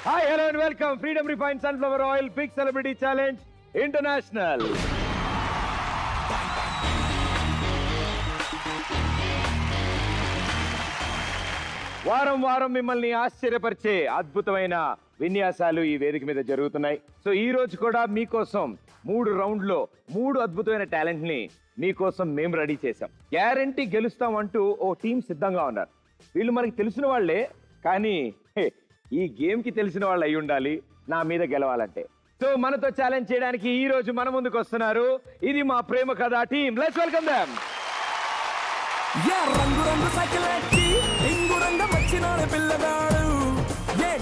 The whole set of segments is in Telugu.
Hi hello and welcome Freedom refine sunflower oil big celebrity challenge international. వారం వారం మిమ్మల్ని ఆశ్చర్యపరిచే అద్భుతమైన విన్యాసాలు ఈ వేదిక మీద జరుగుతున్నాయి. సో ఈ రోజు కూడా మీకోసం 3 రౌండ్లో 3 అద్భుతమైన టాలెంట్ ని మీకోసం మేము రెడీ చేసాం. గ్యారంటీ గెలుస్తాం అంటూ ఓ టీం సిద్ధంగా ఉన్నారు. వీళ్ళు మనకి తెలిసిన వాళ్లే, కానీ ఈ గేమ్ కి తెలిసిన వాళ్ళు అయి ఉండాలి నా మీద గెలవాలంటే. సో మనతో ఛాలెంజ్ చేయడానికి ఈ రోజు మన ముందుకు వస్తున్నారు ఇది మా ప్రేమ కథ టీం. Let's welcome them. రంగు రంగు సైకిలెట్టి రింగు రంగం వచ్చినాడు పిల్లగాడు,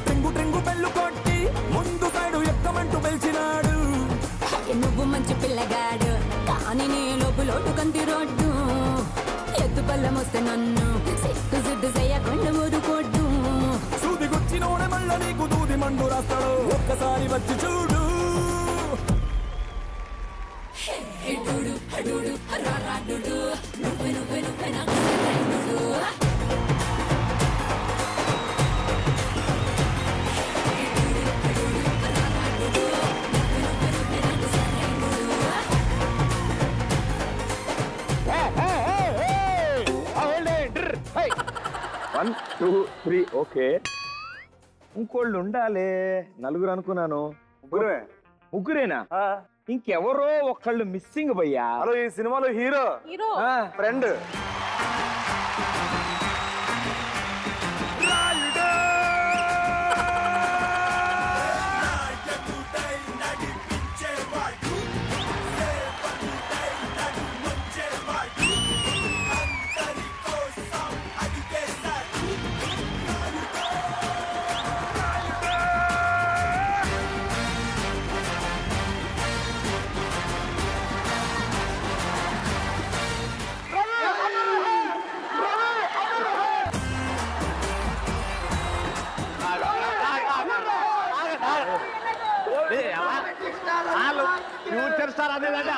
ట్రింగు ట్రింగు బెల్లు కొట్టి ముందు సైడు ఎక్కమంటూ పిలిచినాడు. నువ్వు మంచి పిల్లగాడు కానీ నీ లోటు కంటి రోడ్డు, ఎద్దు పళ్ళం వస్తే నన్ను సిట్టు సిడ్డు చేయకుండా ఊరుకోడ్డు. సూది గుచ్చినోడే మళ్ళా నీకు దూది మండు రాస్తాడు, ఒక్కసారి వచ్చి చూడు. One two three okay. ఇంకోళ్ళు ఉండాలి, నలుగురు అనుకున్నాను. ముగ్గురేనా? ఇంకెవరో ఒకళ్ళు మిస్సింగ్ భయ్యా. హలో, ఈ సినిమాలో హీరో ఫ్రెండ్ ఫ్యూచర్ స్టార్ అదేదంటే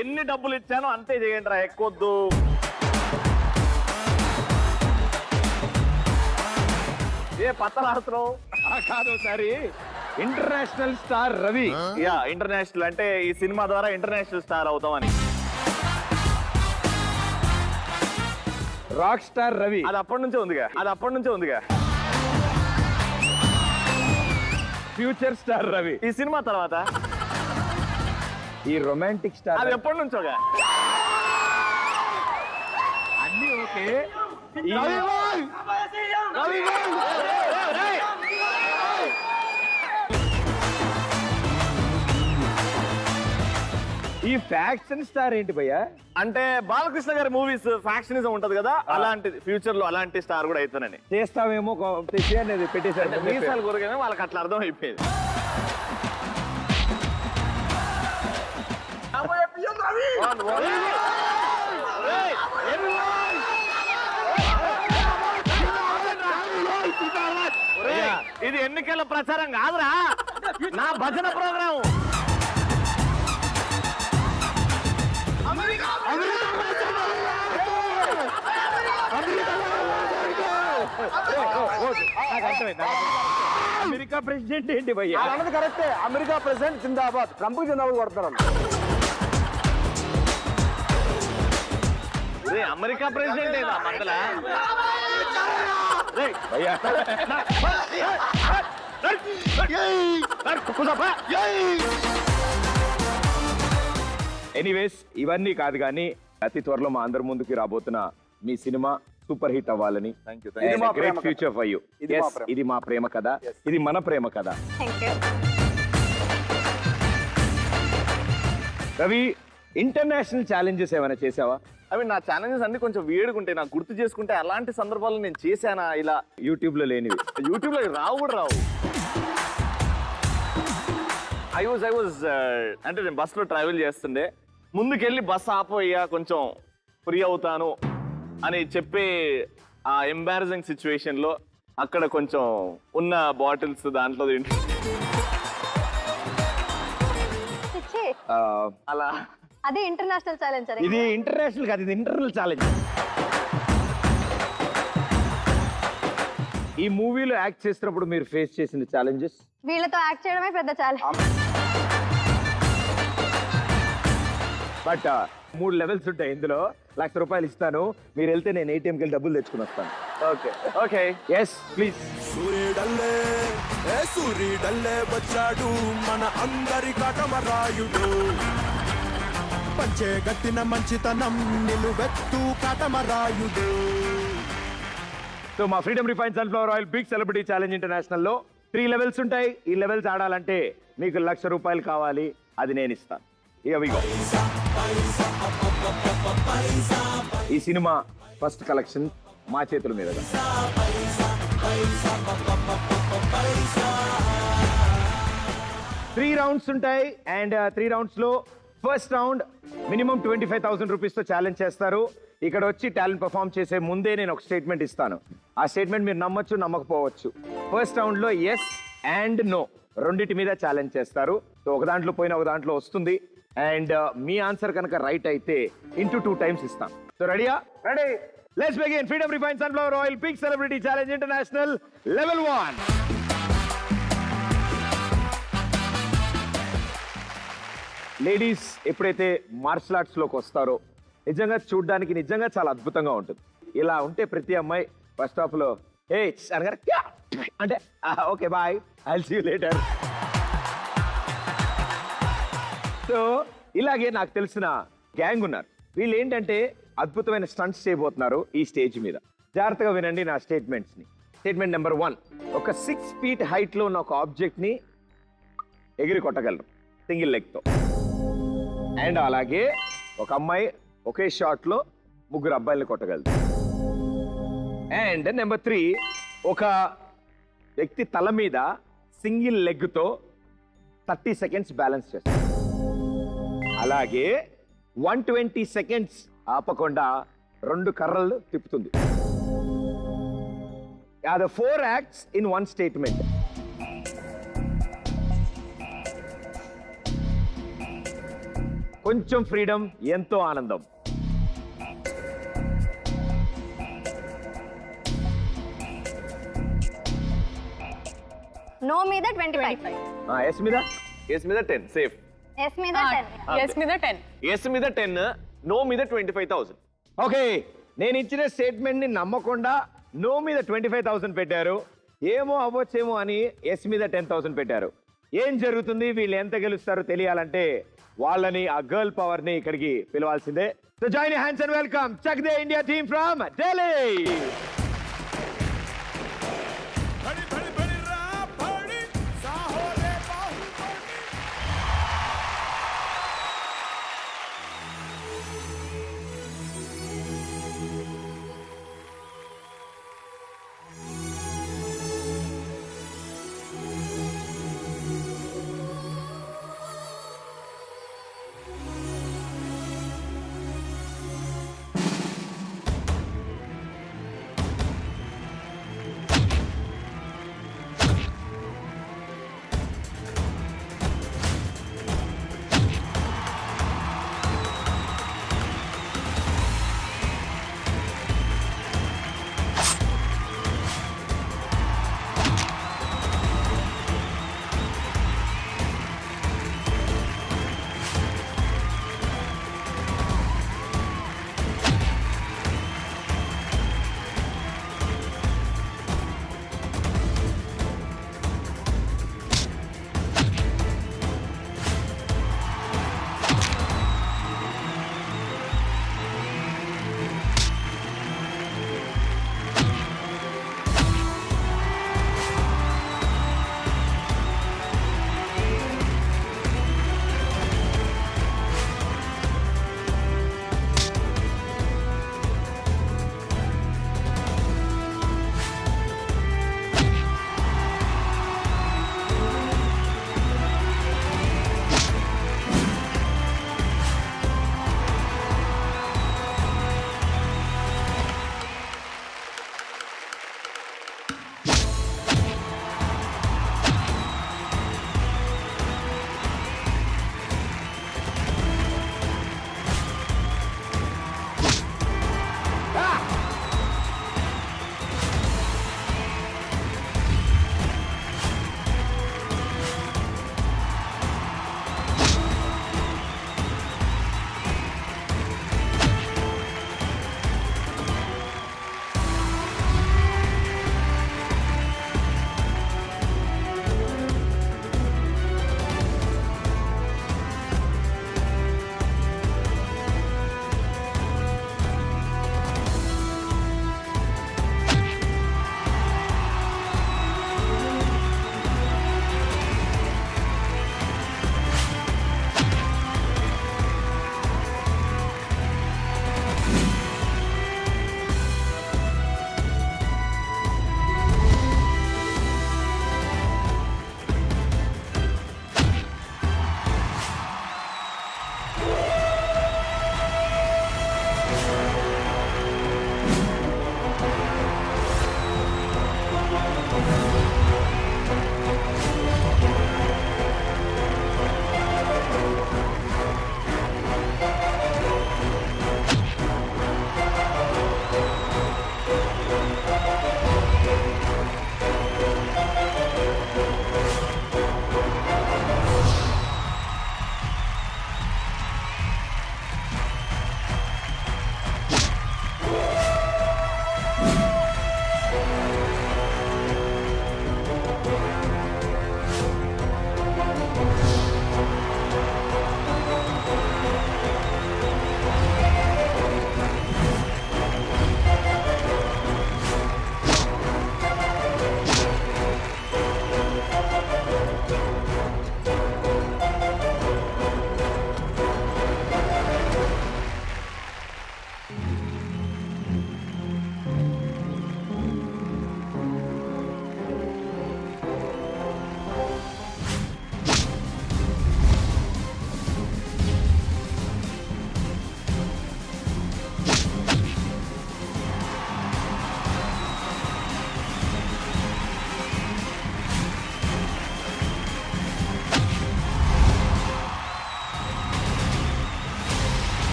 ఎన్ని డబ్బులు ఇచ్చానో అంతే చేయండి రా, ఎక్కువద్దు. ఏ పత్తలాడుతున్నావు? కాదు sorry, international star Ravi. Yeah, international అంటే ఈ సినిమా ద్వారా ఇంటర్నేషనల్ స్టార్ అవుతామని. రాక్ స్టార్ రవి అది అప్పటి నుంచే ఉందిగా. ఫ్యూచర్ స్టార్ రవి ఈ సినిమా తర్వాత ఈ రొమాంటిక్ స్టార్ అది ఎప్పటి నుంచోగా. అన్ని ఓకే. ఈ ఫ్యాక్షన్ స్టార్ ఏంటి భయ్యా? అంటే బాలకృష్ణ గారి మూవీస్ ఫ్యాక్షనిజం ఉంటది కదా, అలాంటి ఫ్యూచర్ లో అలాంటి స్టార్ కూడా అవుతానని. చేస్తావేమో అనేది పెట్టేశారు. మీసాలు కొరగానే వాళ్ళకి అట్లా అర్థం అయిపోయింది. ఇది ఎన్నికల ప్రచారం కాదురా, నా భజన ప్రోగ్రాం. అమెరికా ప్రెసిడెంట్ ఏంటి భయ్యా? అన్నది కరెక్టే, అమెరికా ప్రెసిడెంట్ జిందాబాద్, ట్రంప్ జిందాబాద్ కొడతారు. అమెరికా ప్రెసిడెంట్ ఏదా మందల? ఎనీవేస్, ఇవన్నీ కాదు కానీ అతి త్వరలో మా అందరి ముందుకి రాబోతున్న మీ సినిమా సూపర్ హిట్ అవ్వాలని. Great future for you. ఇది మా ప్రేమ కథ, ఇది మన ప్రేమ కథ. రవి, ఇంటర్నేషనల్ ఛాలెంజెస్ ఏమైనా చేసావా? అవి నా ఛాలెంజెస్ అన్ని కొంచెం వేడుకుంటే నాకు గుర్తు చేసుకుంటే అలాంటి సందర్భాలు నేను చేశానా? ఇలా యూట్యూబ్ లో లేనివి, యూట్యూబ్ లో రావు. ఐ వాజ్ అంటే నేను బస్ లో ట్రావెల్ చేస్తుండే, ముందుకెళ్ళి బస్ ఆపోయ్యా కొంచెం ఫ్రీ అవుతాను అని చెప్పే ఆ ఎంబారసింగ్ సిచ్యువేషన్ లో అక్కడ కొంచెం ఉన్న బాటిల్స్ దాంట్లో అలా అది ఇంటర్నేషనల్ ఛాలెంజ్ సార్. ఇది ఇంటర్నేషనల్ కాదు, ఇది ఇంటర్నల్ ఛాలెంజ్. ఈ మూవీలో యాక్ట్ చేసినప్పుడు మీరు ఫేస్ చేసిన ఛాలెంజెస్? వీళ్ళతో యాక్ట్ చేయడమే పెద్ద ఛాలెంజ్. బట్ 3 లెవెల్స్ ఉంటాయి ఇందులో. ₹1,00,000 ఇస్తాను, మీరు వెళ్తే నేను ATMకి వెళ్ళి డబ్బులు తెచ్చుకుని వస్తాను. Okay okay yes please. సూర్యుడల్లే వచ్చాడు మన అందరి కాటమరాయుడు. పంచే గట్టిన మంచితనం నిలువెత్తు కాటమరాయుడు. సో మా freedom refine sunflower oil big celebrity challenge international లో 3 లెవెల్స్ ఉంటాయి. ఈ లెవెల్స్ ఆడాలంటే మీకు ₹1,00,000 కావాలి, అది నేను ఇస్తాను. ఇక ఈ సినిమా ఫస్ట్ కలెక్షన్ మా చేతుల మీద. 3 రౌండ్స్ ఉంటాయి అండ్ 3 రౌండ్స్ లో ఫస్ట్ రౌండ్ మినిమం ₹25,000 తో ఛాలెంజ్ చేస్తారు. ఇక్కడ వచ్చి టాలెంట్ పర్ఫామ్ చేసే ముందే నేను ఒక స్టేట్మెంట్ ఇస్తాను. ఆ స్టేట్మెంట్ మీరు నమ్మొచ్చు, నమ్మకపోవచ్చు. ఫస్ట్ రౌండ్ లో ఎస్ అండ్ నో రెండింటి మీద ఛాలెంజ్ చేస్తారు. సో ఒక దాంట్లో పోయిన ఒక దాంట్లో వస్తుంది. అండ్ మీ ఆన్సర్ కనుక రైట్ అయితే ఇంటూ 2 టైమ్స్ ఇస్తాం. సో రెడీయా? Ready. Let's begin. Freedom refine sunflower oil big celebrity challenge international level 1. Ladies ఎప్పుడైతే మార్షల్ ఆర్ట్స్ లోకి వస్తారో నిజంగా చూడడానికి నిజంగా చాలా అద్భుతంగా ఉంటుంది. ఇలా ఉంటే ప్రతి అమ్మాయి ఫస్ట్ హాఫ్ లో ఏ అనగా అంటే okay bye, I will see you later. So ఇలాగే నాకు తెలిసిన గ్యాంగ్ ఉన్నారు. వీళ్ళు ఏంటంటే అద్భుతమైన స్టంట్స్ చేయబోతున్నారు ఈ స్టేజ్ మీద. జాగ్రత్తగా వినండి నా స్టేట్మెంట్స్ ని. స్టేట్మెంట్ నెంబర్ 1, ఒక 6 feet హైట్ లో ఉన్న ఒక ఆబ్జెక్ట్ ని ఎగిరి కొట్టగలరు సింగిల్ లెగ్ తో. అండ్ అలాగే ఒక అమ్మాయి ఒకే షాట్ లో 3 అబ్బాయిల్ని కొట్టగలదు. అండ్ నెంబర్ 3, ఒక వ్యక్తి తల మీద సింగిల్ లెగ్ తో 30 seconds బ్యాలెన్స్ చేస్తారు. అలాగే 120 seconds ఆపకుండా 2 కర్రలు తిప్పుతుంది. The 4 acts in 1 statement. కొంచెం ఫ్రీడమ్, ఎంతో ఆనందం. నో మీద 25. ఎస్ మీద? ఎస్ మీద 10 సేఫ్. ఎస్ మీద 10. ఎస్ మీద 10. ఎస్ మీద 10, నో మీద 25,000. ఓకే, నేను ఇచ్చిన స్టేట్మెంట్ ని నమ్మకుండా నో మీద 25,000 పెట్టారు. ఏమో అవ్వచ్చేమో అని ఎస్ మీద 10,000 పెట్టారు. ఏం జరుగుతుంది, వీళ్ళు ఎంత గెలుస్తారో తెలియాలంటే వాళ్ళని, ఆ గర్ల్ పవర్ ని ఇక్కడికి పిలవాల్సిందే. So join hands and welcome Chak De India team from Delhi.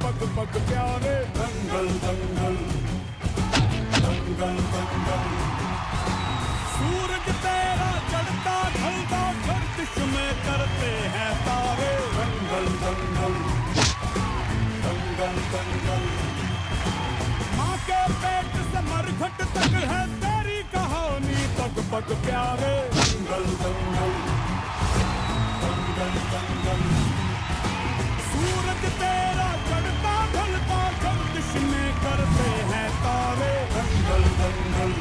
पग पग प्यारे दंगल दंगल दंगल दंगल सूरज तेरा चढ़ता ढलता गर्दिश में करते हैं तारे दंगल दंगल दंगल दंगल माँ के पेट से मरघट तक है तेरी कहानी पग पग प्यारे दंगल दंगल दंगल दंगल सूरज तेरा चढ़ता ढलता गर्दिश में करते हैं तारे दंगल दंगल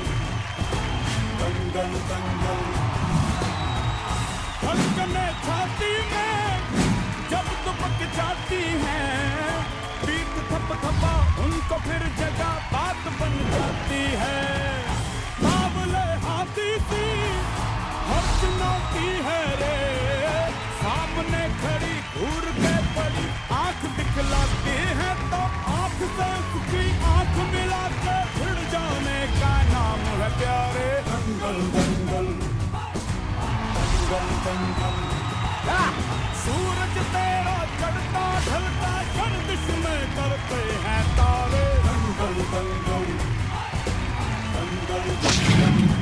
दंगल दंगल धड़कने छाती में जब दुबक जाती है पीठ थप थपा उनको फिर जगह बात बन जाती है बावले हाथी सी हर चुनौती है रे सामने खड़ी घूर के पड़ी आंख दिखलाती है तो आंख से उसकी आंख मिला के भिड़ जाने का नाम है प्यारे दंगल दंगल दंगल दंगल सूरज तेरा चढ़ता ढलता गर्दिश में करते हैं तारे दंगल दंगल दंगल दंगल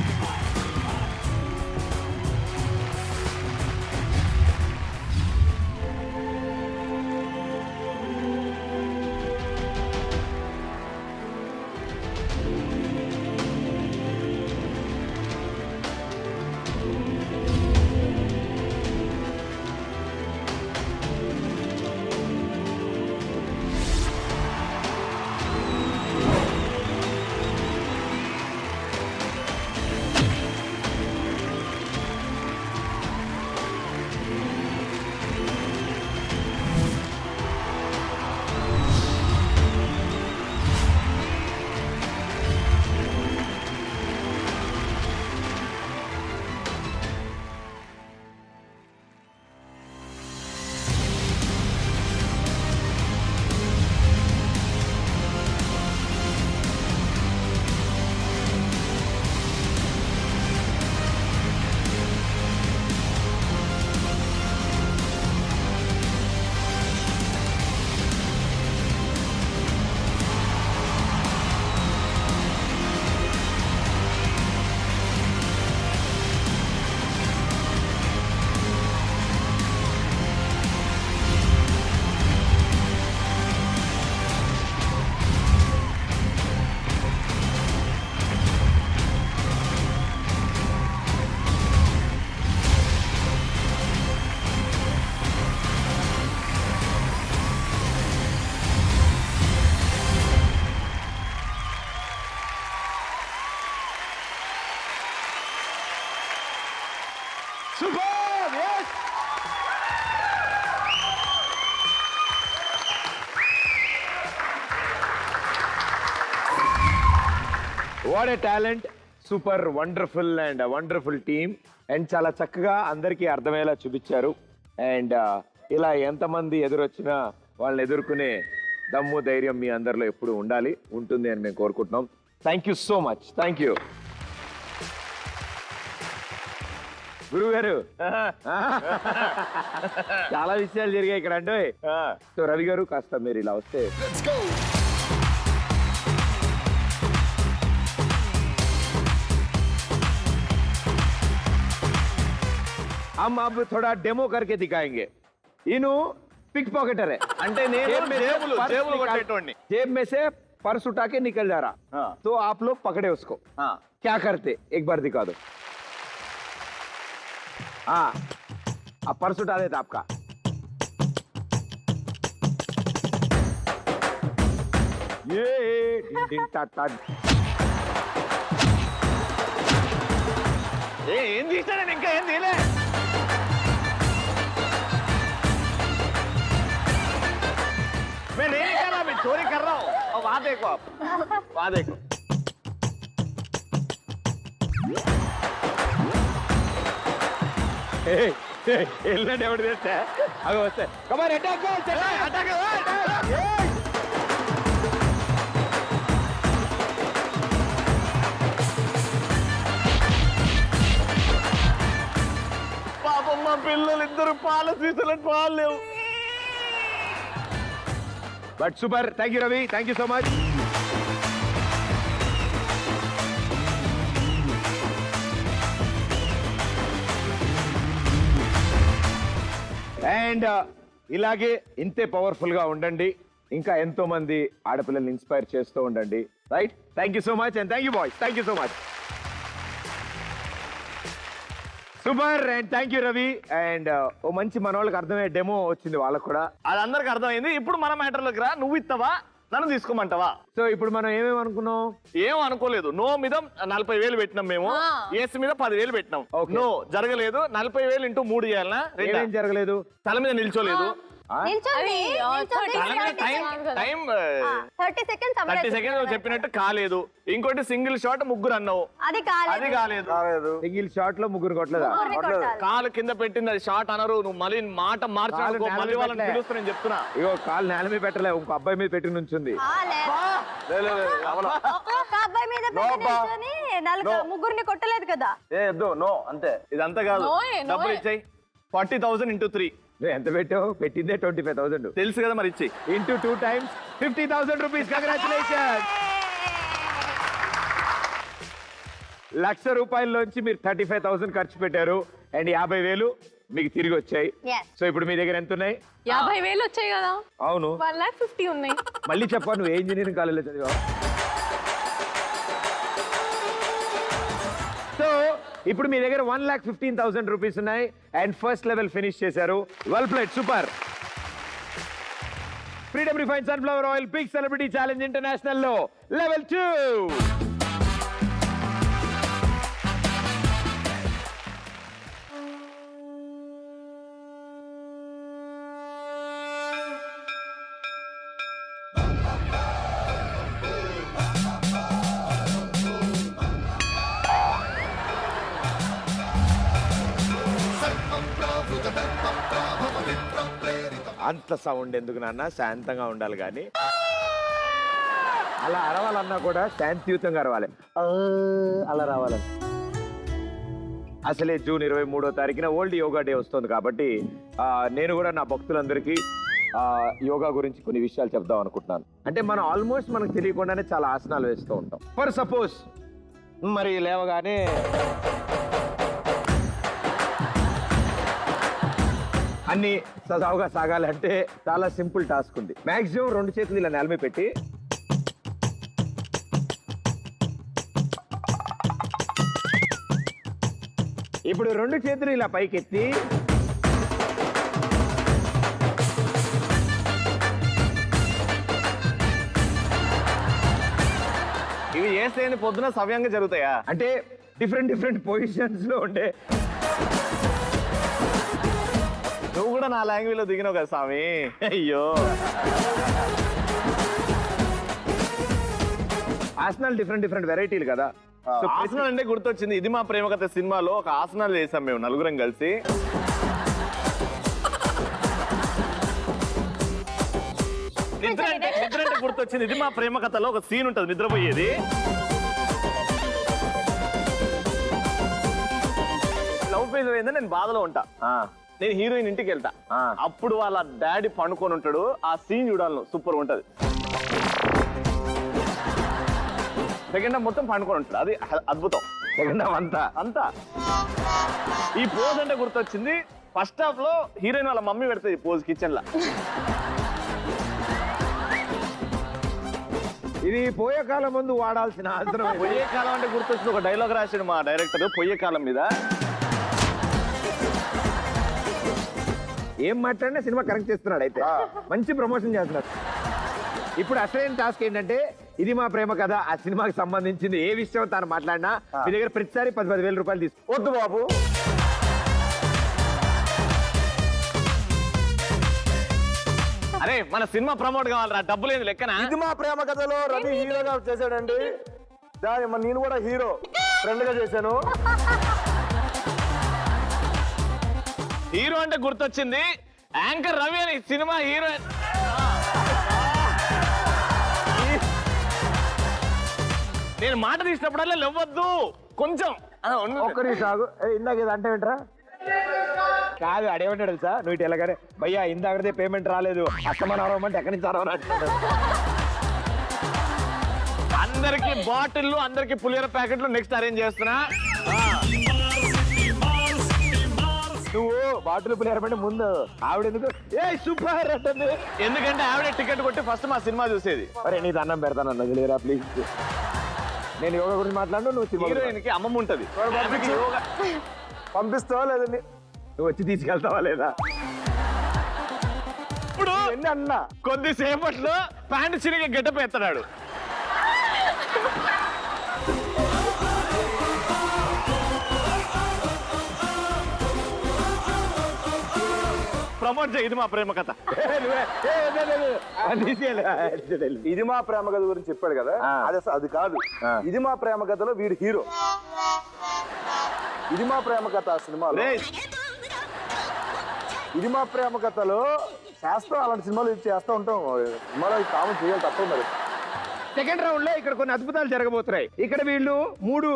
Superb! Yes! What a talent! Super wonderful and a wonderful team. And చాలా చక్కగా అందరికీ అర్థమయ్యేలా చూపించారు. అండ్ ఇలా ఎంతమంది ఎదురొచ్చినా వాళ్ళని ఎదుర్కొనే దమ్ము ధైర్యం మీ అందరిలో ఎప్పుడు ఉండాలి, ఉంటుంది అని మేము కోరుకుంటున్నాం. Thank you so much. Thank you గురువు గారు. చాలా విషయాలు జరిగాయి ఇక్కడ అంటే. సో రవి గారు కాస్త మీరు ఇలా వస్తే. हम अब थोड़ा डेमो करके दिखाएंगे. इनु पिक पॉकेटर है. అంటే నేను జేబులు కొట్టేటోడిని. जेब में से पर्स उठा के निकल जा रहा. तो आप लोग पकड़े उसको. क्या करते एक बार दिखा दो. हाँ, अब पर्स उठा देता आपका. ये डिन डिन टा टा. ఏం తీసాను ఇంకా ఏం తీలే. मैं नहीं कर रहा, मैं चोरी कर रहा हूँ. अब वहां देखो, आप वहां देखो. ఎల్లండి ఎవడు తెస్తే అవి వస్తాయి. కమాన్ అటాక్ అటాక్. పాపం మా పిల్లలు ఇద్దరు పాల సీసాలకు పాలు లేవు. But super. Thank you Ravi, thank you so much. And ఇలాగే ఇంతే పవర్ఫుల్ గా ఉండండి, ఇంకా ఎంతో మంది ఆడపిల్లల్ని ఇన్స్పైర్ చేస్తూ ఉండండి. Right, thank you so much and thank you boys, thank you so much. Super and thank you Ravi. And ఓ మంచి మన వాళ్ళకి అర్థమయ్యే డెమో వచ్చింది వాళ్ళకు కూడా. అది అందరికి అర్థమైంది. ఇప్పుడు మన మ్యాటర్లోకి రా. నువ్వు ఇస్తావా, నన్ను తీసుకోమంటావా? సో ఇప్పుడు మనం ఏమేమి అనుకున్నాం? ఏం అనుకోలేదు. నో మీద 40,000 పెట్టినాం మేము, ఎస్ మీద 10,000 పెట్టినాం. Okay. నో జరగలేదు. 40,000 ఇంటూ 3 చేయాలనా? ఏమేం జరగలేదు? తల మీద నిల్చోలేదు. నిల్చోండి, నిల్చోండి. తల మీద టైం 30 seconds 30 సెకండ్స్ చెప్పినట్టు కాలేదు. ఇంకోటి సింగిల్ షాట్ ముగ్గురు అన్నావు, అది అది కాలేదు. సింగిల్ షాట్ లో ముగ్గురు కొట్టలేదా? కాలు కింద పెట్టింది అది షాట్ అనరు. నువ్వు మళ్ళీ మాట మార్చావు, కాలు మళ్ళీ వాళ్ళని నేల పిలుస్తా నేను చెప్తున్నా. ఇగో కాలు నేల మీద పెట్టలే, ఇంకో అబ్బాయి మీద పెట్టి నుంచుంది. ఒక అబ్బాయి మీద పెట్టి నిల్చొని ముగ్గురిని కొట్టలేదు కదా. అంతే. ఇదంతా కాదు. డబ్బులు ఇచ్చాయి. 40,000 ఇంటూ 3 నువ్వు ఎంత పెట్టావు? పెట్టిందే 25,000. తెలుసు కదా మరి. ఇచ్చి ఇంటూ 2 times 50,000 రూపీస్. కంగ్రాచులేషన్. ₹1,00,000 మీరు 35,000 ఖర్చు పెట్టారు అండ్ 50,000 మీకు తిరిగి వచ్చాయి. Yes. సో ఇప్పుడు మీ దగ్గర ఎంత ఉన్నాయి? 50,000 వచ్చాయి కదా. అవును, 1,50,000 ఉన్నాయి. మళ్ళీ చెప్పా, నువ్వు ఏ ఇంజనీరింగ్ కాలేజీలో చదివావు? సో ఇప్పుడు మీ దగ్గర 1,15,000 రూపీస్ ఉన్నాయి అండ్ ఫస్ట్ లెవెల్ ఫినిష్ చేశారు. Well played, super. Freedom refine sunflower oil big celebrity challenge international లో లెవెల్ 2. అంత సౌండ్ ఎందుకు నాన్న, శాంతంగా ఉండాలి. కానీ అలా అరవాలన్నా కూడా శాంతియుతంగా అరవాలి. అలా రావాలని. అసలే జూన్ 23వ తారీఖున వరల్డ్ యోగా డే వస్తుంది కాబట్టి నేను కూడా నా భక్తులందరికీ యోగా గురించి కొన్ని విషయాలు చెప్దాం అనుకుంటున్నాను. అంటే మనం ఆల్మోస్ట్ మనకు తెలియకుండానే చాలా ఆసనాలు వేస్తూ ఉంటాం. ఫర్ సపోజ్ మరి లేవగానే అన్ని సజావుగా సాగాలంటే చాలా సింపుల్ టాస్క్ ఉంది. మాక్సిమం 2 చేతులు ఇలా నేల మీద పెట్టి ఇప్పుడు 2 చేతులు ఇలా పైకెత్తి ఇవి చేస్తే పొద్దున సవ్యంగా జరుగుతాయా? అంటే డిఫరెంట్ పొజిషన్స్ లో ఉండే. నువ్వు కూడా నా లాంగ్వేజ్ లో దిగినావు కదా స్వామి. అయ్యో, ఆసనాలు డిఫరెంట్ వెరైటీలు కదా. సో ఆసనాలు అంటే గుర్తొచ్చింది. ఇది మా ప్రేమ కథ సినిమాలో ఒక ఆసనాలు చేసాం మేము నలుగురం కలిసి. నిద్ర అంటే గుర్తొచ్చింది. ఇది మా ప్రేమ కథలో ఒక సీన్ ఉంటుంది, నిద్రపోయేది. లవ్ ఫేజ్ అయిందని నేను బాధలో ఉంటా. నేను హీరోయిన్ ఇంటికి వెళ్తా. అప్పుడు వాళ్ళ డాడీ పండుకొని ఉంటాడు. ఆ సీన్ చూడాలను, సూపర్ ఉంటది. సెకండ్ హాఫ్ మొత్తం పండుకొని ఉంటాడు, అది అద్భుతం. సెకండ్ హాఫ్ అంతా ఈ పోజ్ అంటే గుర్తొచ్చింది. ఫస్ట్ హాఫ్ లో హీరోయిన్ వాళ్ళ మమ్మీ పెడుతుంది పోజ్ కిచెన్ లా. ఇది పోయే కాలం ముందు వాడాల్సిన ఆసనం. పొయ్యే కాలం అంటే గుర్తొచ్చింది. ఒక డైలాగ్ రాశాడు మా డైరెక్టర్ పొయ్యే కాలం మీద. ఏం మాట్లాడినా సినిమా కరెక్ట్ చేస్తున్నాడు. అయితే మంచి ప్రమోషన్ చేస్తున్నాడు. ఇప్పుడు అసలైన టాస్క్ ఏంటంటే ఇది మా ప్రేమ కథ, ఆ సినిమాకి సంబంధించింది ఏ విషయం తాను మాట్లాడినా మీ దగ్గర ప్రతిసారి 10,000 రూపాయలు తీసుకో. వద్దు బాబు. అరే మన సినిమా ప్రమోట్ కావాలరా, డబ్బులు ఏంది లెక్కన. ఇది మా ప్రేమ కథలో రవి హీరోగా చేశాడండి. దాని నేను కూడా హీరో ఫ్రెండ్ గా చేశాను. హీరో అంటే గుర్తొచ్చింది. యాంకర్ రవి అని సినిమా హీరో. నేను మాట తీసినప్పుడల్లా లేవద్దు కొంచెం. ఒక్కరి సాగు ఇందాక ఇది అంటే ఏంట్రా? కాదు అడేమంటాడు తెలుసా, నువ్వు ఇటు ఎలాగనే భయ్యా ఇందాకదే పేమెంట్ రాలేదు అస్తమానం అరవమంటే ఎక్కడి నుంచి అరవని అంటున్నాడు. అందరికి బాటిల్లు, అందరికి పులిహోర ప్యాకెట్లు నెక్స్ట్ అరేంజ్ చేస్తున్నా. నువ్వు బాటిల్ పులిహారంటే ముందు ఆవిడ ఎందుకు ఏ సూపర్ అంటుంది. ఎందుకంటే ఆవిడ టికెట్ కొట్టి ఫస్ట్ మా సినిమా చూసేది. అరే నీ దండం పెడతానన్న తెలియరా ప్లీజ్. నేను యోగా గురించి మాట్లాడు, నువ్వు సినిమా గురించి హీరోయిన్ కి అమ్మమ్మ ఉంటది. ఆమెకి యోగా పంపిస్తావా లేదండి? నువ్వు వచ్చి తీసుకెళ్తావా లేదా? ఇప్పుడు ఎన్ని అన్నా కొద్దిసేపట్లో ప్యాంటు చిరిగి గెటప్ ఎత్తడాడు. ప్రమోట్ చేయి, ఇది మా ప్రేమ కథ. ఇది మా ప్రేమ కథ గురించి చెప్పాడు కదా, ఆ. అది అసలు అది కాదు. ఆ. ఇది మా ప్రేమ కథలో వీడు హీరో. ఇది మా ప్రేమ కథ ఆ సినిమాలో. రేయ్, ఇది మా ప్రేమ కథలో చేస్తాం, అలాంటి సినిమాలు ఇది చేస్తూ ఉంటాం. సినిమాలో కామన్ చేయాలి తప్ప మరి. సెకండ్ రౌండ్ లో ఇక్కడ కొన్ని అద్భుతాలు జరగబోతున్నాయి. ఇక్కడ వీళ్ళు 3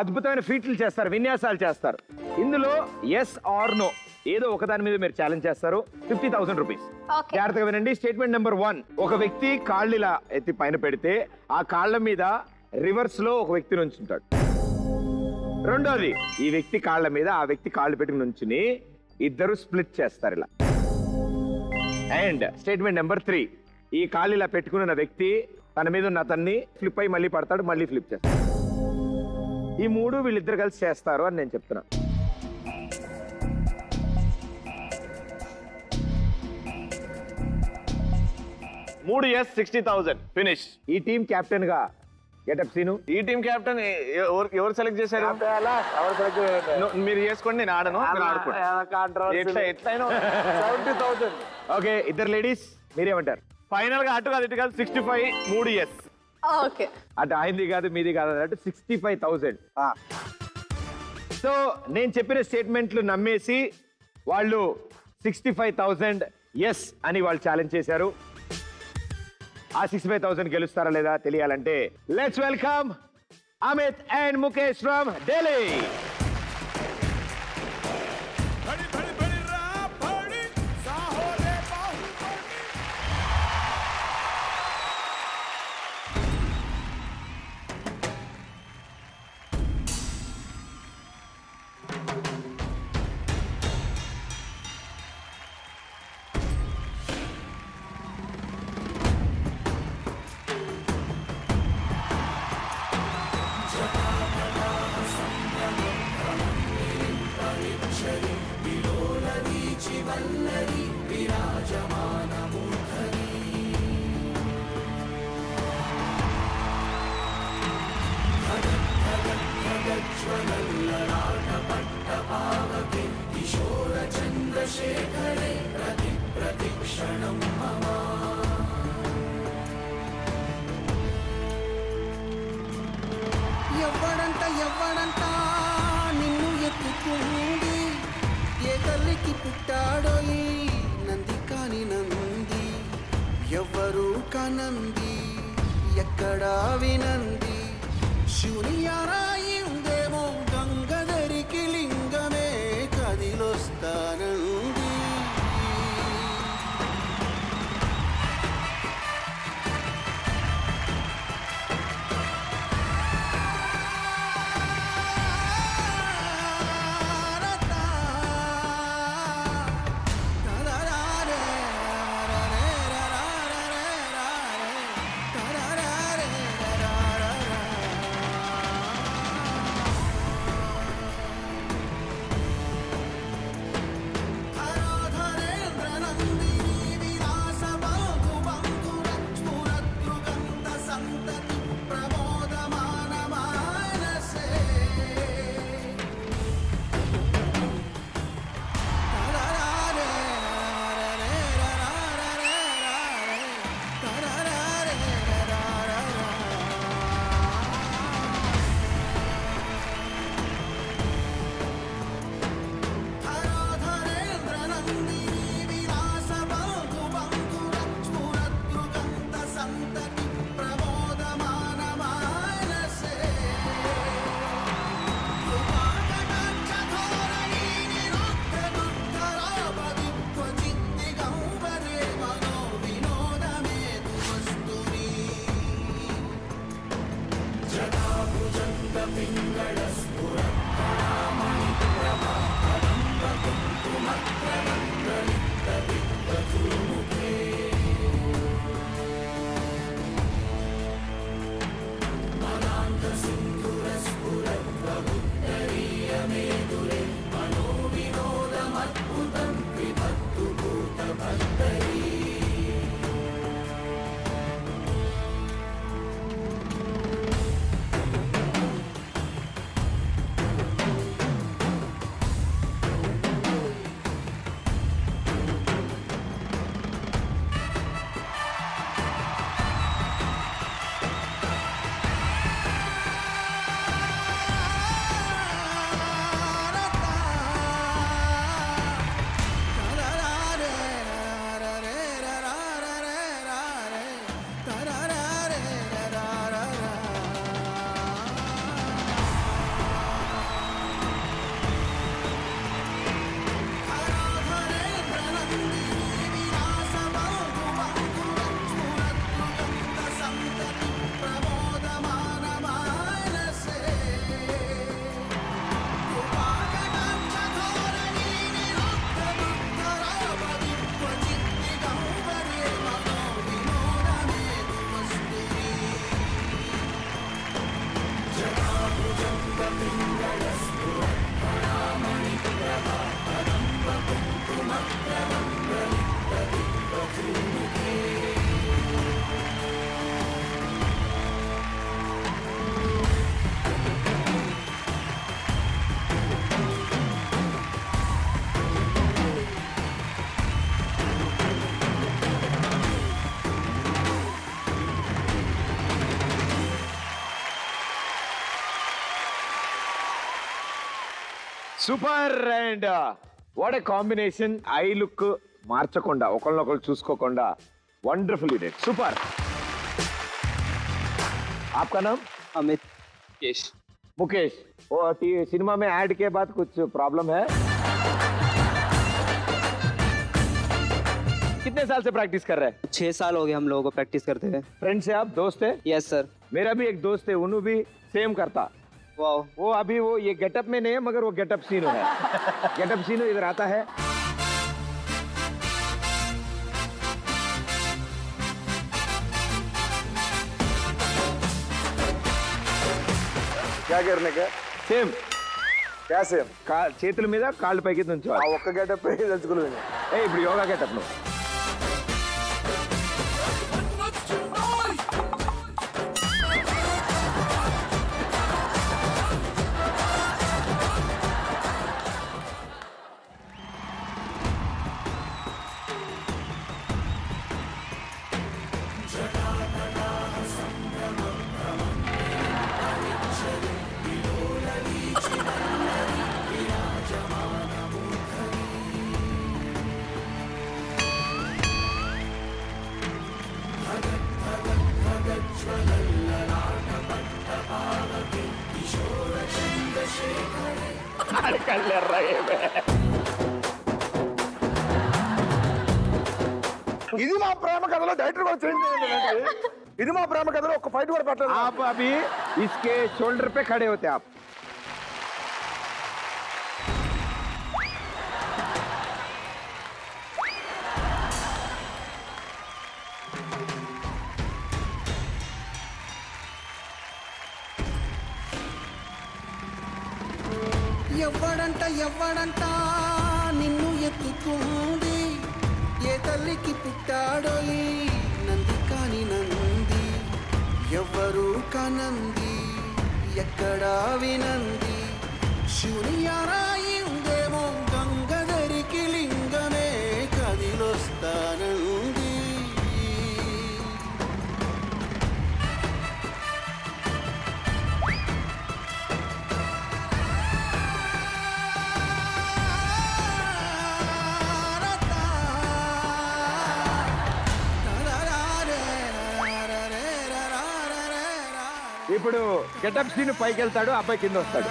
అద్భుతమైన ఫీట్లు చేస్తారు, విన్యాసాలు చేస్తారు. ఇందులో ఎస్ ఆర్ నో ఏదో ఒకదాని మీద మీరు ఛాలెంజ్ చేస్తారు. 50,000 రూపీస్. Okay. జాగ్రత్తగా వినండి. స్టేట్మెంట్ నెంబర్ 1, ఒక వ్యక్తి కాళ్ళు ఇలా ఎత్తి పైన పెడితే ఆ కాళ్ళ మీద రివర్స్ లో ఒక వ్యక్తి నుంచుంటాడు. రెండోది, ఈ వ్యక్తి కాళ్ళ మీద ఆ వ్యక్తి కాళ్ళు పెట్టుకుని నుంచుని ఇద్దరు స్ప్లిట్ చేస్తారు ఇలా. అండ్ స్టేట్మెంట్ నెంబర్ 3, ఈ కాళ్ళు ఇలా పెట్టుకున్న వ్యక్తి తన మీద ఉన్న అతన్ని ఫ్లిప్ అయి మళ్ళీ పడతాడు, మళ్ళీ ఫ్లిప్ చేస్తాడు. ఈ 3 వీళ్ళిద్దరు కలిసి చేస్తారు అని నేను చెప్తున్నా. మూడు ఎస్ 60,000 ఫినిష్. ఈ టీం కెప్టెన్ గా గెటప్ సీను. ఈ టీం కెప్టెన్ ఎవరు సెలెక్ట్ చేశారు? మీరు చేసుకోండి, నేను ఆడను, మీరు ఆడుకోండి. ఎట్లయినా 70,000. ఓకే, ఇద్దరు లేడీస్ మీరేమంటారు? ఫైనల్ గా అటు కాదు ఇటు కాదు 65, 3 ఎస్. ఓకే. అటు ఆయనది కాదు మీది కాదు అన్నట్టు 65,000. సో నేను చెప్పిన స్టేట్మెంట్లు నమ్మేసి వాళ్ళు 65,000 ఎస్ అని వాళ్ళు ఛాలెంజ్ చేశారు. ఆ 65,000 గెలుస్తారా లేదా తెలియాలంటే let's welcome Amit and Mukesh from Delhi. बड़ी बड़ी बड़ी रात बड़ी साहो रे बाहुबली. ఎవ్వడంట నిన్ను ఎత్తుకుంది, ఏ తల్లికి పుట్టాడో ఈ నంది కాని నంది, ఎవ్వరు కనంది ఎక్కడా వినంది, శూన్యరాయి ఉందేమో గంగధరికి లింగమే కదిలొస్తానంది. Super. And what a combination. Eye look మార్చకుండా ఒకళ్ళనొకళ్ళు చూసుకోకుండా వండర్ఫుల్ యూనిట్. సూపర్. आपका नाम? अमित केश मुकेश. वो सिनेमा में ऐड के बाद कुछ प्रॉब्लम है? कितने साल से प्रैक्टिस कर रहे हैं? 6 साल हो गए हम लोगों को प्रैक्टिस करते हुए. फ्रेंड से आप दोस्त है? Yes sir. मेरा भी एक दोस्त है, उन्होंने भी सेम करता. वाओ. वो अभी वो ये गेटअप में नहीं है मगर वो गेटअप सीनो है. गेटअप सीनो इधर आता है. क्या करने का సేమ్ क्या सेम చేతుల మీద కాళ్ళు పైకి ఆ నుంచోవాలి. ఒక్క గెటప్ తెలుసుకున్నాను. ఇప్పుడు యోగా గెటప్ నువ్వు. ఇది మా ప్రేమ కథలో డైరెక్టర్ కూడా చేంజ్ చేయండి. ఇది మా ప్రేమ కథలో ఒక ఫైట్ కూడా పెట్టలేదు. आप अभी इसके शोल्डर पे खड़े होते आप. ఎవ్వడంట నిన్ను ఎత్తుకుంది, ఏ తల్లికి పుట్టాడో ఈ నంది కాని నంది, ఎవ్వరు కనంది ఎక్కడా వినంది, శూన్యరాయిందేమో గంగధరికి లింగమే కదిలొస్తానంది. ఇప్పుడు గెటప్ సీన్ పైకి వెళ్తాడు, అబ్బాయి కింద వస్తాడు.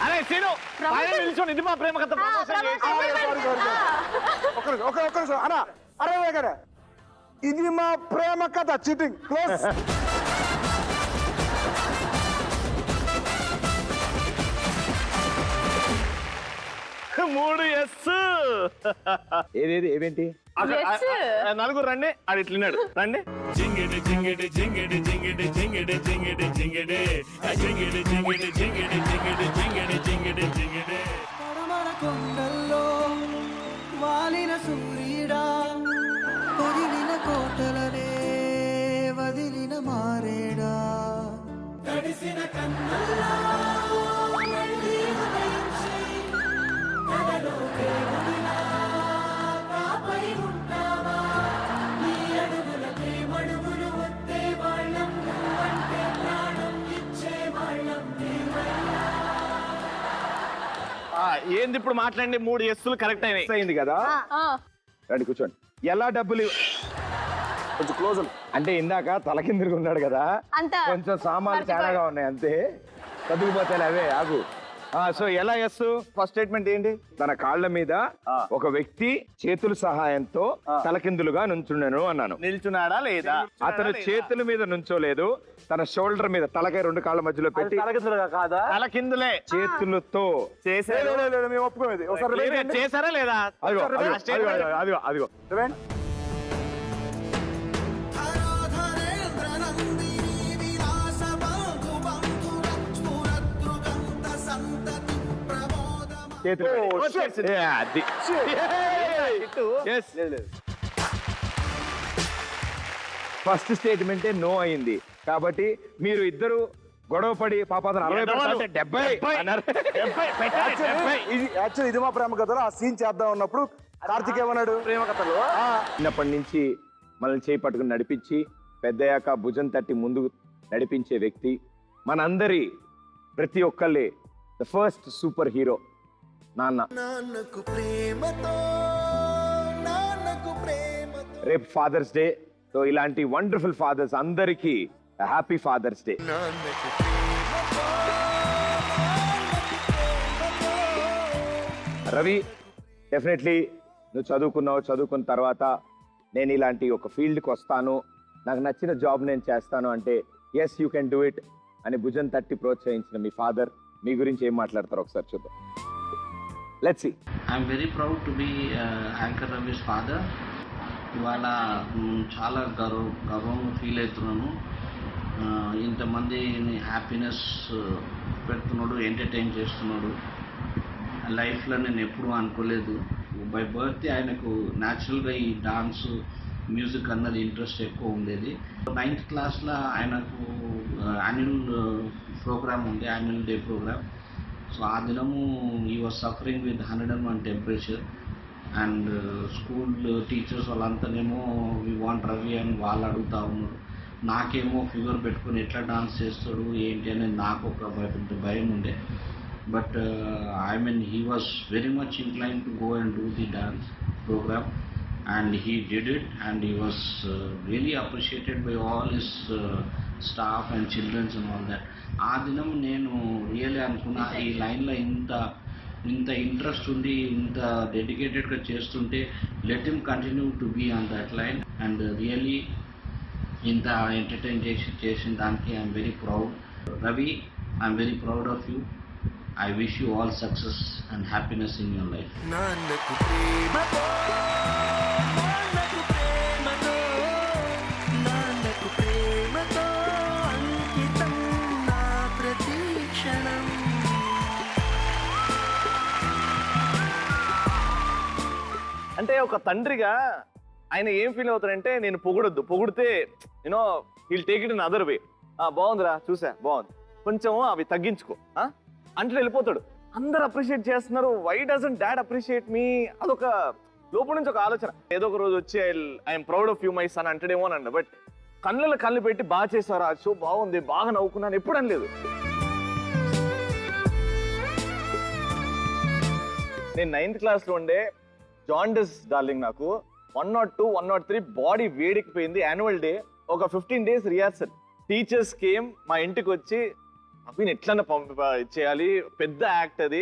అరే సీను పైన నిల్చొని ఇది మా ప్రేమ కథ ప్రమోషన్ చేసి. ఒక్క నిమిషం అన్నా. అరే కదా ఇది మా ప్రేమ కథ చీటింగ్ క్లోజ్. మూడు ఎస్. ఏదేది ఏమేంటి? నలుగురు రండి. అది ఇట్లున్నాడు రండి. జింగిడి జింగిడి జింగిడి జింగిడి జింగిడి జింగిడి జింగిడి జింగిడి జింగిడి జింగిడి జింగిడి జింగిడి జింగిడి జింగిడి. పడమర కొండల్లో వాలిన సూర్యుడా, కదిలిన కోటలనే వదిలిన మారేడా, తడిసిన కన్నుల్లో మళ్ళీ ఉదయించి కలలో దేవుడిలా కాపై ఉంటావా, నీ అడుగులకే మడుగులు వస్తే వాళ్ళం, నువ్వంటే ప్రాణం ఇచ్చే వాళ్ళం దేవయ్యా. ఏంది ఇప్పుడు మాట్లాడండి. మూడు ఎస్సులు కరెక్ట్ అయినాయి. అయింది కదా. రండి కూర్చోండి. ఎలా డబ్బులు కొంచెం క్లోజ్ అంటే ఇందాక తలకిందుగా ఉన్నాడు కదా, అంతా కొంచెం సామాన్లు తేడాగా ఉన్నాయి అంతే. కదులుపోతాయి అవే. ఆగు. సో ఎలా ఎస్? ఫస్ట్ స్టేట్మెంట్ ఏంటి? తన కాళ్ళ మీద ఒక వ్యక్తి చేతుల సహాయంతో తలకిందులుగా నుంచున్నాను అన్నాను. నిల్చున్నాడా లేదా? అతను చేతుల మీద నుంచోలేదు, తన షోల్డర్ మీద తలకాయ రెండు కాళ్ళ మధ్యలో పెట్టి కాదా తల కిందులే చేతులతో చేశారు. మేము ఒప్పుకోలేదు. ఒకసారి చేశారా లేదా? అదిగో అదిగో అదిగో అదిగో అదిగో హరాధరేంద్ర నందిని విలాస బంధు బంధుర స్ఫురద్రుగంత సంతతి ప్రబోధమా. చేతులు Oh, shit. అది Yes. ఫస్ట్ స్టేట్మెంటే నో అయింది కాబట్టి మీరు ఇద్దరు గొడవ పడి పాపాతను 60 70 అన్నారు. యాక్చువల్లీ ఇది మా ప్రేమ కథలో ఆ సీన్ చేద్దాం ఉన్నప్పుడు కార్తిక్ ఏమన్నాడు ప్రేమ కథలో చిన్నప్పటి నుంచి మనల్ని చేయి పట్టుకుని నడిపించి పెద్దయ్యాక భుజం తట్టి ముందుకు నడిపించే వ్యక్తి మనందరి ప్రతి ఒక్కళ్ళే ద ఫస్ట్ సూపర్ హీరో నాన్న. నాన్నకు ప్రేమతో నాన్నకు ప్రేమతో రేపు ఫాదర్స్ డే. సో ఇలాంటి వండర్ఫుల్ ఫాదర్స్ అందరికీ happy Father's day. Nannaku Prematho Nannaku Prematho Ravi, definitely నువ్వు చదువుకున్న తర్వాత నేను ఇలాంటి ఒక ఫీల్డ్కి వస్తాను, నాకు నచ్చిన జాబ్ నేను చేస్తాను అంటే yes you can do it అని భుజం తట్టి ప్రోత్సహించిన మీ ఫాదర్ మీ గురించి ఏం మాట్లాడతారు ఒకసారి చూద్దాం. Let's see. I'm very proud to be anchor Ravi's father. ఇవాళ చాలా గర్వంగా ఫీల్ అవుతున్నాను. ఇంతమందిని హ్యాపీనెస్ పెడుతున్నాడు, ఎంటర్టైన్ చేస్తున్నాడు. లైఫ్లో నేను ఎప్పుడూ అనుకోలేదు. బై బర్త్ ఆయనకు న్యాచురల్గా ఈ డాన్స్ మ్యూజిక్ అన్నది ఇంట్రెస్ట్ ఎక్కువ ఉండేది. 9th క్లాస్లో ఆయనకు యాన్యువల్ ప్రోగ్రామ్ ఉంది, యాన్యువల్ డే ప్రోగ్రామ్. సో ఆ దినము he was suffering with 101 temperature and school teachers వాళ్ళంతానేమో వి వాంట్ రవి అని వాళ్ళు అడుగుతూ ఉన్నారు. నాకేమో ఫీవర్ పెట్టుకొని ఎట్లా డాన్స్ చేస్తాడు ఏంటి అనేది నాకు ఒక పెద్ద భయం ఉండే. But I mean he was very much incline to go and do the dance programme and he did it and he was really appreciated by all his staff and children and all that. ఆ దినం నేను రియల్లీ అనుకున్నా ఈ లైన్లో ఇంత ఇంట్రెస్ట్ ఉండి ఇంత డెడికేటెడ్గా చేస్తుంటే let him continue to be on that line and really ఇంత ఎంటర్టైన్ చేసిన దానికి I'm very proud. Ravi, I'm very proud of you. I wish you all success and happiness in your life. Nannaku Prematho Nannaku Prematho Nannaku Prematho అంకితం నా ప్రతి క్షణం. అంటే ఒక తండ్రిగా ఆయన ఏం ఫీల్ అవుతారంటే నేను పొగిడితే you know he'll take it in other way. బాగుందిరా, చూసా బాగుంది, కొంచెం అవి తగ్గించుకో అంటే వెళ్ళిపోతాడు. అందరు అప్రిషియేట్ చేస్తున్నారు, why doesn't dad appreciate me? అదొక లోపల నుంచి ఒక ఆలోచన. ఏదో ఒక రోజు వచ్చి I'm proud of you my son అంటాడేమో అని. బట్ కళ్ళు పెట్టి బాగా చేశారు, ఆ షో బాగుంది, బాగా నవ్వుకున్నాను ఎప్పుడు అనలేదు. నేను 9th క్లాస్లో ఉండే జాండిస్ డార్లింగ్, నాకు 102, 103 బాడీ వేడికిపోయింది. యాన్యువల్ డే ఒక 15 days రిహార్సల్. టీచర్స్ కేమ్ మా ఇంటికి వచ్చి అవి ఎట్లన్నా చేయాలి, పెద్ద యాక్ట్ అది,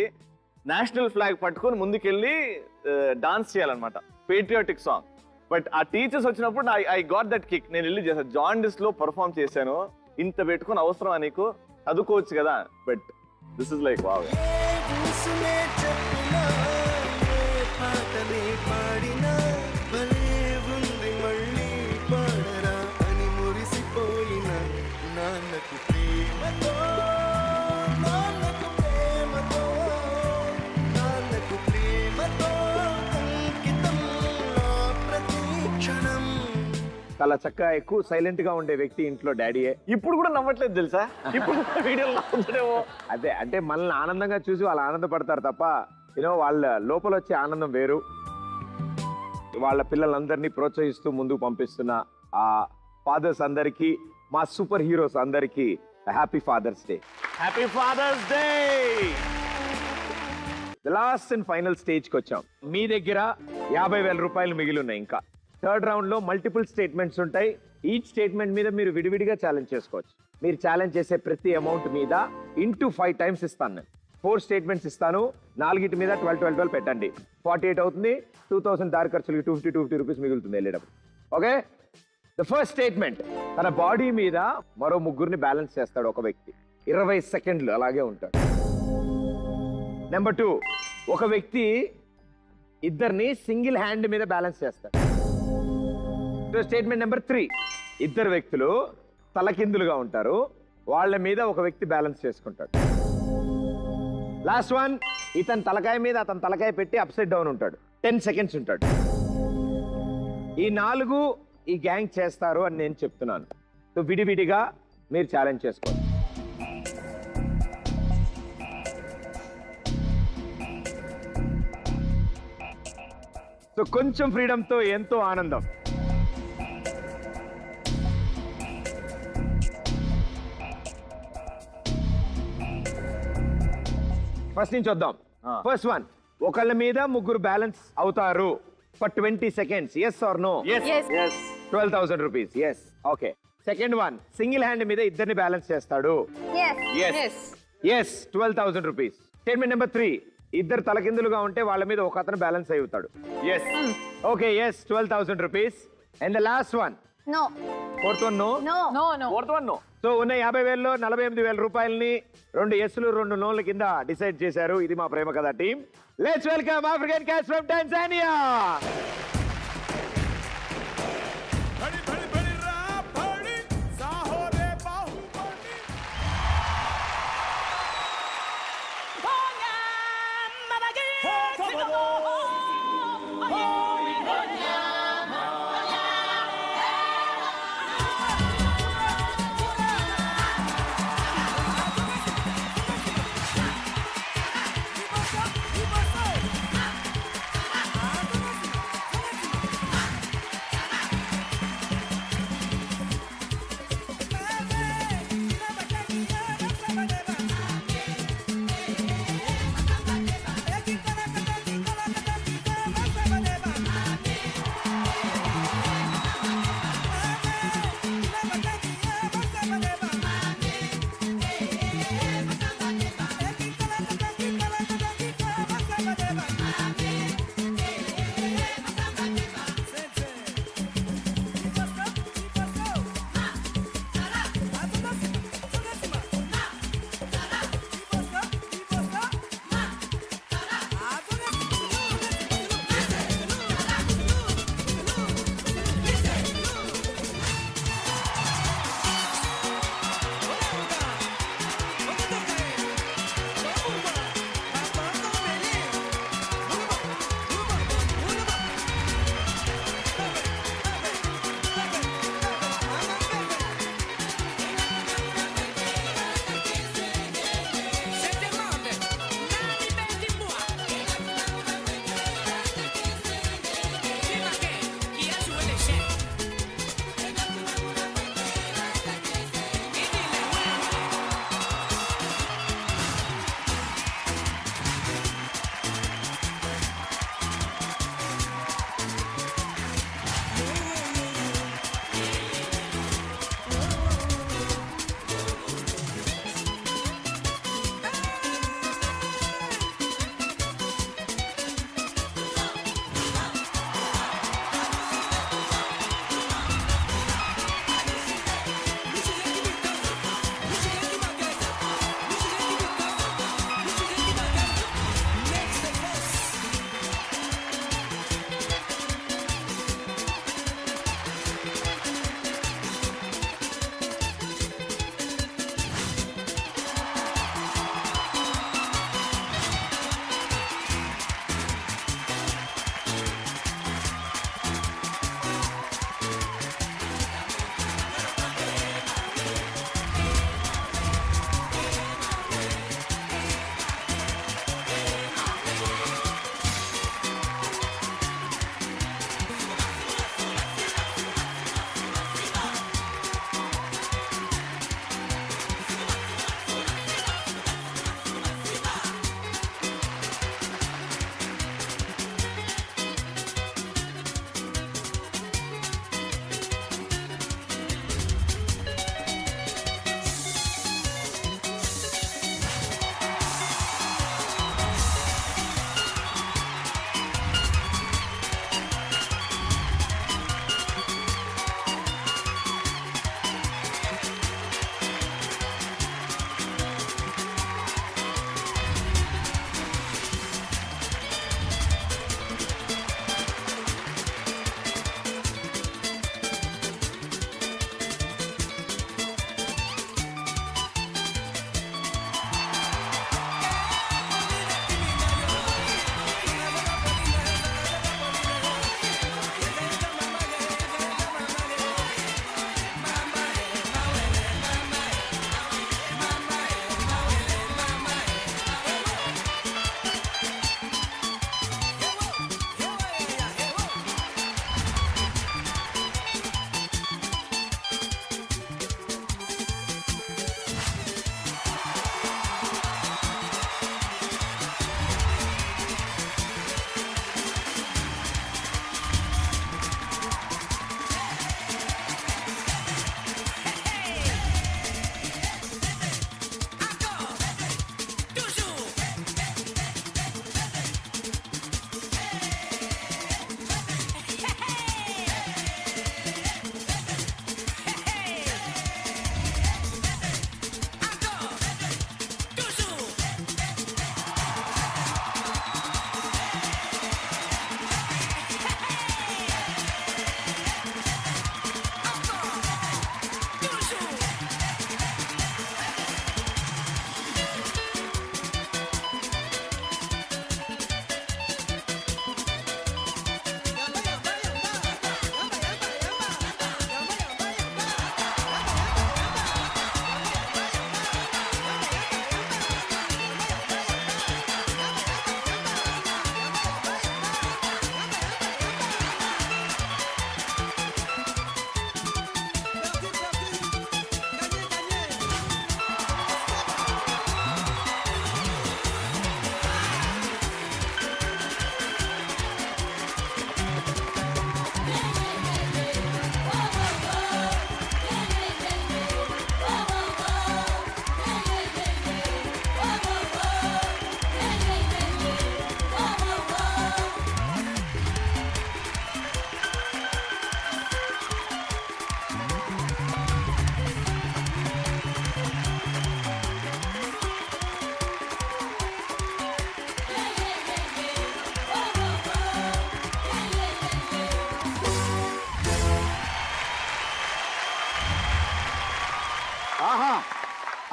నేషనల్ ఫ్లాగ్ పట్టుకొని ముందుకెళ్ళి డాన్స్ చేయాలన్నమాట, పేట్రియాటిక్ సాంగ్. బట్ ఆ టీచర్స్ వచ్చినప్పుడు ఐ గాట్ దట్ కిక్. నేను వెళ్ళి చేశాను, జాండిస్ లో పర్ఫామ్ చేశాను. ఇంత పెట్టుకుని అవసరమా నీకు, చదువుకోవచ్చు కదా. But this is like wow. ఊసునే చెప్పినా ఏ పాటనే పాడినా భలే ఉంది మళ్ళీ పాడరా అని మురిసిపోయిన నాన్నకు ప్రేమతో నాన్నకు ప్రేమతో నాన్నకు ప్రేమతో అంకితం నా ప్రతి క్షణం. చాలా చక్కగా ఎక్కువ సైలెంట్ గా ఉండే వ్యక్తి ఇంట్లో డాడీయే. ఇప్పుడు కూడా నవ్వట్లేదు తెలుసా, ఇప్పుడు వీడియోలో నవ్వుతాడేమో. అదే అంటే మనల్ని ఆనందంగా చూసి వాళ్ళు ఆనందపడతారు తప్ప యూనో వాళ్ళ లోపల వచ్చే ఆనందం వేరు. వాళ్ళ పిల్లలందరినీ ప్రోత్సహిస్తూ ముందుకు పంపిస్తున్న ఆ ఫాదర్స్ అందరికీ, మా సూపర్ హీరోస్ అందరికీ happy Father's Day. Happy Father's Day. The last and final స్టేజ్కి వచ్చాం. మీ దగ్గర 50,000 రూపాయలు మిగిలి ఉన్నాయి. ఇంకా థర్డ్ రౌండ్ లో మల్టిపుల్ స్టేట్మెంట్స్ ఉంటాయి. ఈచ్ స్టేట్మెంట్ మీద మీరు విడివిడిగా ఛాలెంజ్ చేసుకోవచ్చు. మీరు ఛాలెంజ్ చేసే ప్రతి అమౌంట్ మీద ఇంటూ 5 times ఇస్తాను. నేను 4 స్టేట్మెంట్స్ ఇస్తాను, 4 మీద 12 పెట్టండి. 48 అవుతుంది. 2000 దారి ఖర్చులకి 250 రూపీస్ మిగులుతుంది వెళ్ళేటప్పుడు. ఓకే, ద ఫస్ట్ స్టేట్మెంట్, తన బాడీ మీద మరో 3 బ్యాలెన్స్ చేస్తాడు ఒక వ్యక్తి. 20 సెకండ్లు అలాగే ఉంటాడు. నెంబర్ 2, ఒక వ్యక్తి ఇద్దరిని సింగిల్ హ్యాండ్ మీద బ్యాలెన్స్ చేస్తాడు. స్టేట్మెంట్ నెంబర్ 3, 2 వ్యక్తులు తలకిందులుగా ఉంటారు, వాళ్ళ మీద ఒక వ్యక్తి బ్యాలెన్స్ చేసుకుంటాడు. లాస్ట్ వన్, ఇతని తలకాయ మీద అతని తలకాయ పెట్టి అప్సైడ్ డౌన్ ఉంటాడు, 10 సెకండ్స్ ఉంటాడు. ఈ 4 ఈ గ్యాంగ్ చేస్తారు అని నేను చెప్తున్నాను. సో విడివిడిగా మీరు ఛాలెంజ్ చేసుకోండి. సో కొంచెం ఫ్రీడమ్తో ఎంతో ఆనందం. ఫస్ట్ నుంచి వద్దాం. ఫస్ట్ వన్, ఒకళ్ళ మీద ముగ్గురు బ్యాలెన్స్ అవుతారు for 20 seconds. Yes or no? Yes. 12,000 rupees. Yes, okay. Second one, single hand మీద ఇద్దరిని బ్యాలెన్స్ చేస్తాడు. Yes. Yes, 12,000 rupees. Statement number 3, ఇద్దరు తలకిందులుగా ఉంటే వాళ్ళ మీద ఒక అతను బ్యాలెన్స్ అవుతాడు. Yes. Okay, yes, 12,000 rupees. And the last one, No. Fourth one, no. No fourth one no. So ఉన్న 50,000లో 48,000 రూపాయలని 2 ఎస్లు 2 నోల కింద డిసైడ్ చేశారు. ఇది మా ప్రేమ కథ team. Let's welcome African cats from Tanzania. बड़ी बड़ी बड़ी रात बड़ी साहो रे बाहुबली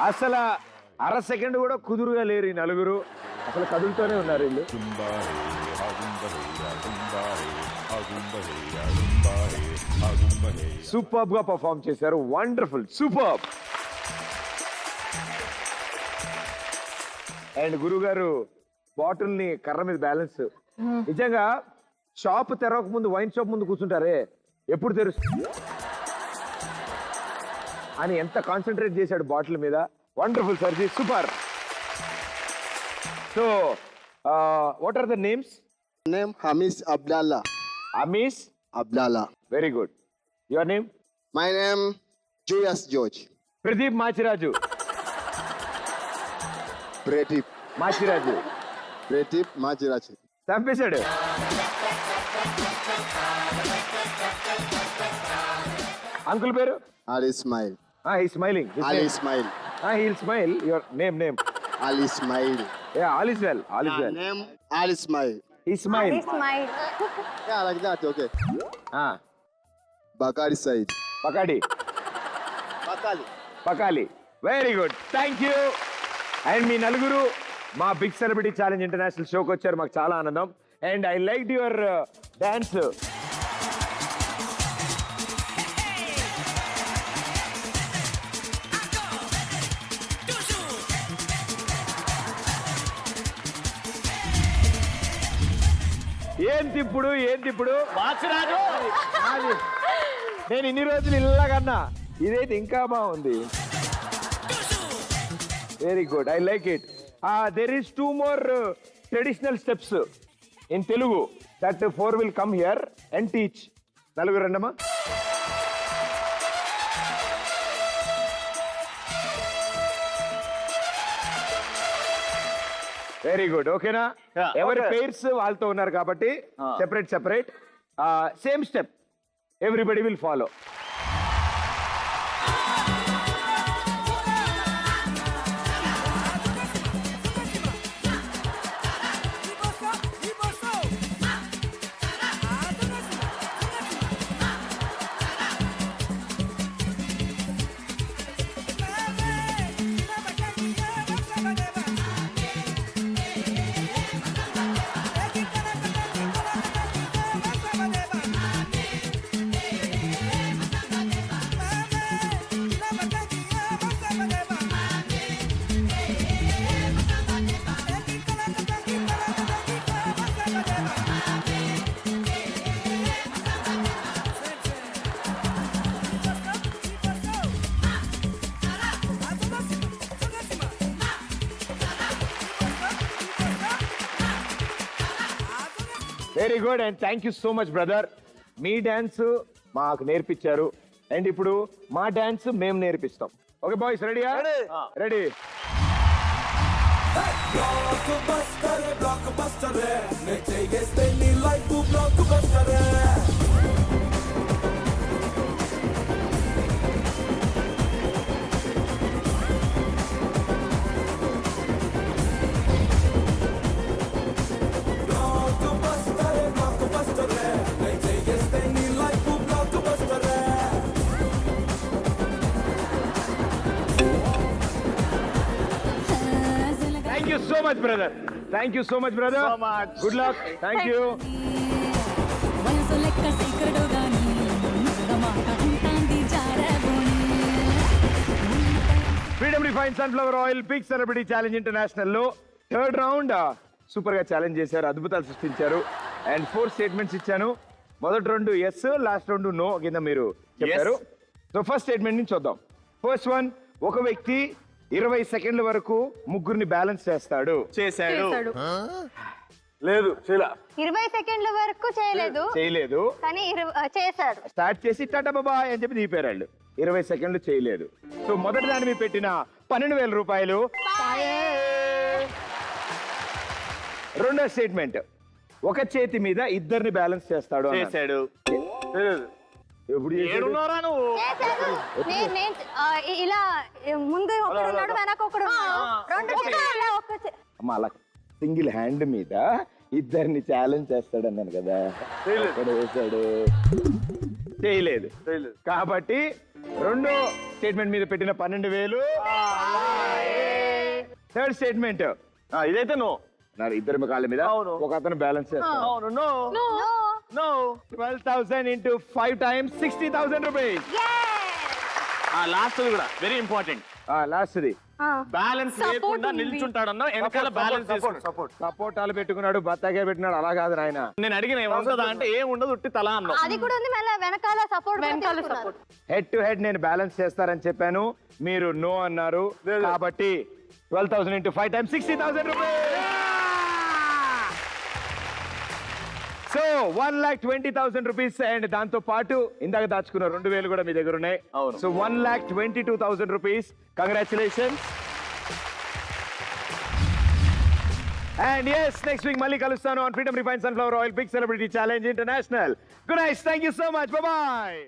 అసలు అర సెకండ్ కూడా కుదురుగా లేరు ఈ నలుగురు, అసలు కదులుతూనే ఉన్నారు వీళ్ళు. సూపర్బ్ గా పర్ఫామ్ చేశారు, వండర్ఫుల్, సూపర్బ్. అండ్ గురువు గారు బాటిల్ ని కర్ర మీద బ్యాలెన్స్, నిజంగా షాప్ తెరవక ముందు వైన్ షాప్ ముందు కూర్చుంటారే ఎప్పుడు తెరుస్తుంది అని ఎంత కాన్సన్ట్రేట్ చేశాడు బాటిల్ మీద. Wonderful సర్జీ, super. So what are the names? Name హమీస్ అబ్దాల్లా. Amess అబ్దాల్లా. Very good. Your name? My name Zeus జోర్జ్. Pradeep Machiraju. Pradeep Machiraju Pradeep Machiraju. చంపేశాడు. అంకుల్ పేరు? Ali Ismail. He smiling. Ali Ismail. Heal smile. Your name? Ali Ismail. All is well, all is well. Name Ali Ismail. He smile. Smile. Yeah, like that, okay. Bakari Said. Bakadi. Bakali. Very good. Thank you. And మీ నలుగురు మా బిగ్ సెలబ్రిటీ ఛాలెంజ్ ఇంటర్నేషనల్ షోకి వచ్చారు, మాకు చాలా ఆనందం. And I like your dance. ఏంటిప్పుడు మాచిరాజు నేను ఇన్ని రోజులు ఇలాగన్నా, ఇదైతే ఇంకా బాగుంది. Very good, I like it. There is 2 more traditional steps in Telugu that 4 will come here and teach. నలుగురు రండమ్మా. వెరీ గుడ్, ఓకేనా? Yeah, ఎవరి okay. పేర్స్ వాళ్ళతో ఉన్నారు కాబట్టి separate same step everybody will follow. Very good and thank you so much brother. మీ డాన్స్ మాకు నేర్పించారు అండ్ ఇప్పుడు మా డాన్స్ మేము నేర్పిస్తాం. ఓకే బాయ్స్, రెడీయా? Ready. Thank you so much, brother. Thank you so much, brother. So much. Good luck. Thank you. వయసు లెక్క సీక్రెడు గాని మాట ఉంటుంది జారబోని. Freedom refine sunflower oil big celebrity challenge international లో 3rd రౌండ్ సూపర్ గా ఛాలెంజ్ చేశారు, అద్భుతాలు సృష్టించారు. అండ్ 4 స్టేట్మెంట్స్ ఇచ్చాను. మొదటి 2 ఎస్, లాస్ట్ 2 నో కింద మీరు చెప్పారు. సో ఫస్ట్ స్టేట్మెంట్ నుంచి చూద్దాం. ఫస్ట్ వన్, ఒక వ్యక్తి 20 సెకండ్ల వరకు ముగ్గురిని బ్యాలెన్స్ చేస్తాడు. చేశాడు. లేదు, 20 సెకండ్ల వరకు చేయలేదు కానీ చేశాడు. స్టార్ట్ చేసి టాటా బాబాయ్ అని చెప్పి దిగిపోయారు వాళ్ళు. 20 సెకండ్లు చేయలేదు. సో మొదటి దాని మీద పెట్టిన 12,000 రూపాయలు. రెండో స్టేట్మెంట్, ఒక చేతి మీద ఇద్దరిని బ్యాలెన్స్ చేస్తాడు అన్నాడు. చేశాడు. ఎప్పుడు చేశాడు? ఏడున్నారా నువ్వు? చేశాడు. ఇలా ముందు ఒకడున్నాడు, వెనక ఒకడున్నాడు. రెండు చేతులు ఇలా అమ్మ అలా సింగిల్ హ్యాండ్ మీద ఇద్దరిని ఛాలెంజ్ చేస్తాడు అన్నాను కదా. ఎక్కడ వేశాడు? చేయలేదు. కాబట్టి రెండో స్టేట్మెంట్ మీద పెట్టిన 12,000 థర్డ్ స్టేట్మెంట్. ఇదైతే నో. ఇద్దరు కాళ్ళ మీద అవును. ఒక అతను బ్యాలెన్స్ చేస్తాడు. అవును. No no. 12,000 into 5 times 60,000 rupees. Last కూడా వెరీ ఇంపార్టెంట్. లాస్ట్ది బ్యాలెన్స్ లేకుండా నిల్చుంటాడన్నా వెనకాల బ్యాలెన్స్ సపోర్ట్ సపోర్టాలు పెట్టుకున్నాడు, బత్తాకే పెట్టినాడు. అలా కాదు నాయన. నేను అడిగిన ఏముంటుందా అంటే ఏం ఉండదు, ఉట్టి తల అన్నా. అది కూడా ఉంది, మళ్ళీ వెనకాల సపోర్ట్ హెడ్ టు హెడ్ నేను బ్యాలెన్స్ చేస్తారని చెప్పాను, మీరు నో అన్నారు. కాబట్టి 12,000 into 5 times 60,000 rupees. So 1,20,000 rupees and దాంతో పాటు ఇందాక దాచుకున్న 2,000 కూడా మీ దగ్గర ఉన్నాయి. అవును. So 1,22,000 rupees. Congratulations. And yes, next week మళ్ళీ కలుస్తాను on Freedom Refined Sunflower Oil Big Celebrity Challenge International. Good night. Thank you so much. Bye bye.